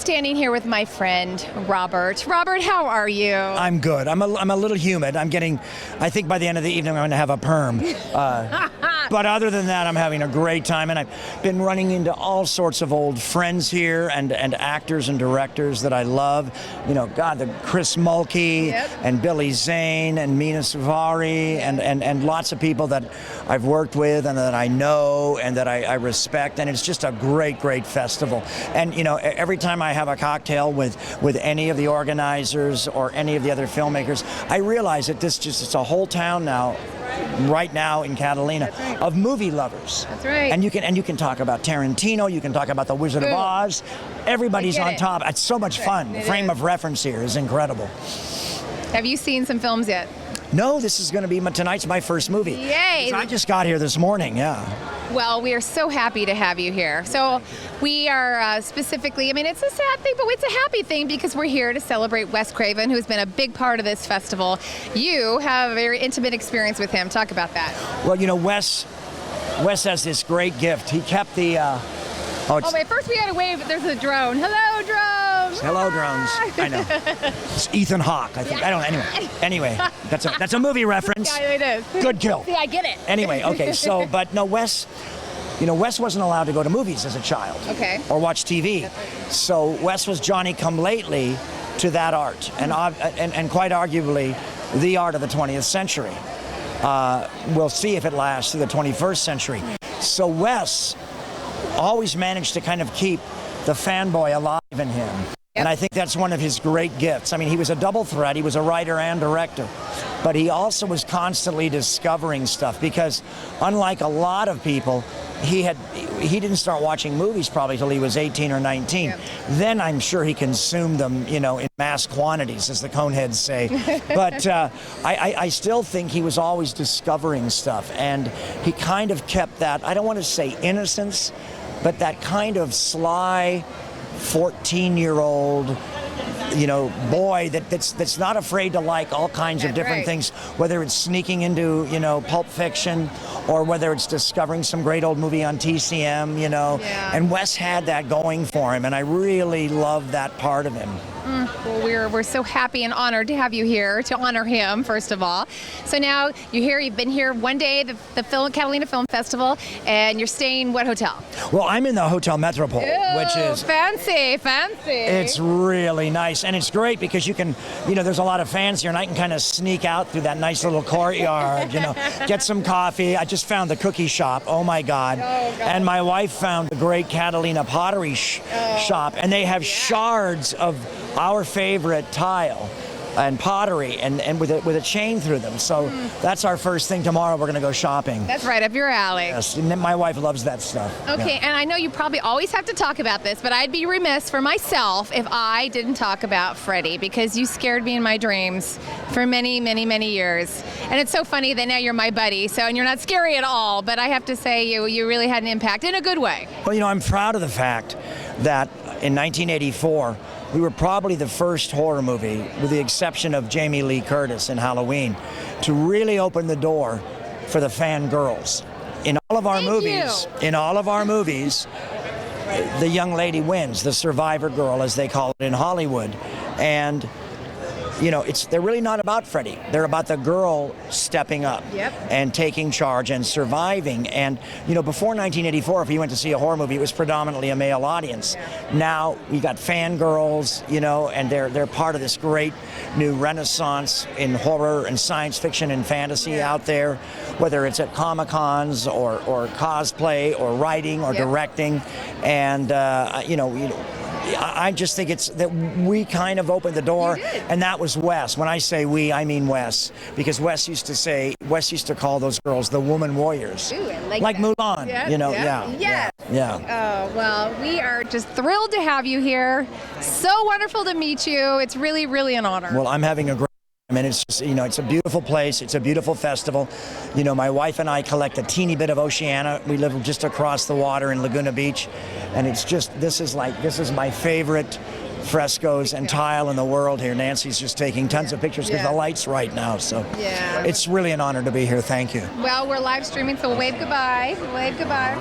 standing here with my friend, Robert. Robert, how are you? I'm good. I'm a little humid. I think by the end of the evening I'm going to have a perm. But other than that, I'm having a great time, and I've been running into all sorts of old friends here and actors and directors that I love. You know, God, the Chris Mulkey and Billy Zane and Mina Suvari and lots of people that I've worked with and that I know and that I respect, and it's just a great festival. And you know, every time I have a cocktail with any of the organizers or any of the other filmmakers, I realize that it's a whole town now, right now in Catalina, of movie lovers. That's right. And you can talk about Tarantino, you can talk about The Wizard of Oz. Everybody's on top. It's so much fun. The frame of reference here is incredible. Have you seen some films yet? No, this is going to be tonight's my first movie. Yay! I just got here this morning, yeah. Well, we are so happy to have you here. So we are specifically, I mean, it's a sad thing, but it's a happy thing because we're here to celebrate Wes Craven, who's been a big part of this festival. You have a very intimate experience with him. Talk about that. Well, you know, Wes has this great gift. He kept the... wait, first we gotta wave. There's a drone. Hello, drones. Hello, drones. I know. It's Ethan Hawke, I think. Yeah. I don't know. Anyway, that's a movie reference. Yeah, it is. Good kill. See, I get it. Anyway, okay. So, but no, Wes wasn't allowed to go to movies as a child. Okay. Or watch TV. So Wes was Johnny come lately to that art, and quite arguably, the art of the 20th century. We'll see if it lasts through the 21st century. So Wes always managed to kind of keep the fanboy alive in him. Yep. And I think that's one of his great gifts. I mean, he was a double threat. He was a writer and director. But he also was constantly discovering stuff because, unlike a lot of people, he didn't start watching movies probably till he was 18 or 19. Yep. Then I'm sure he consumed them, you know, in mass quantities, as the Coneheads say. But I still think he was always discovering stuff. And he kind of kept that, I don't want to say innocence, but that kind of sly 14-year-old, you know, boy that's not afraid to like all kinds of different things, whether it's sneaking into, you know, Pulp Fiction or whether it's discovering some great old movie on TCM, you know. Yeah. And Wes had that going for him, and I really love that part of him. Well, we're so happy and honored to have you here to honor him, first of all. So now you've been here one day, the Catalina Film Festival, and you're staying what hotel? Well, I'm in the Hotel Metropole, which is fancy. It's really nice, and it's great because you can, you know, there's a lot of fans here, and I can kind of sneak out through that nice little courtyard, you know, get some coffee. I just found the cookie shop. Oh my God! And my wife found the great Catalina pottery shop, and they have shards of our favorite tile and pottery and with a chain through them. So that's our first thing tomorrow. We're going to go shopping. That's right up your alley. Yes, and my wife loves that stuff. Okay, and I know you probably always have to talk about this, but I'd be remiss for myself if I didn't talk about Freddie, because you scared me in my dreams for many years. And it's so funny that now you're my buddy, and you're not scary at all, but I have to say you really had an impact in a good way. Well, you know, I'm proud of the fact that in 1984, we were probably the first horror movie, with the exception of Jamie Lee Curtis in Halloween, to really open the door for the fangirls. In all of our movies, the young lady wins, the survivor girl, as they call it in Hollywood. And you know, they're really not about Freddie. They're about the girl stepping up and taking charge and surviving. And, you know, before 1984, if you went to see a horror movie, it was predominantly a male audience. Now we got fangirls, you know, and they're part of this great new renaissance in horror and science fiction and fantasy out there, whether it's at Comic-Cons or cosplay or writing or directing. And, you know, I just think it's that we kind of opened the door, and that was Wes. When I say we, I mean Wes, because Wes used to call those girls the woman warriors. Ooh, I like that. Mulan, you know, yeah. Oh, well, we are just thrilled to have you here. So wonderful to meet you. It's really an honor. Well, I'm having a great I mean, it's just, you know, it's a beautiful place. It's a beautiful festival. You know, my wife and I collect a teeny bit of Oceania. We live just across the water in Laguna Beach. And it's just, this is my favorite frescoes and tile in the world here. Nancy's just taking tons of pictures because the light's right now. So it's really an honor to be here. Thank you. Well, we're live streaming, so wave goodbye. Wave goodbye.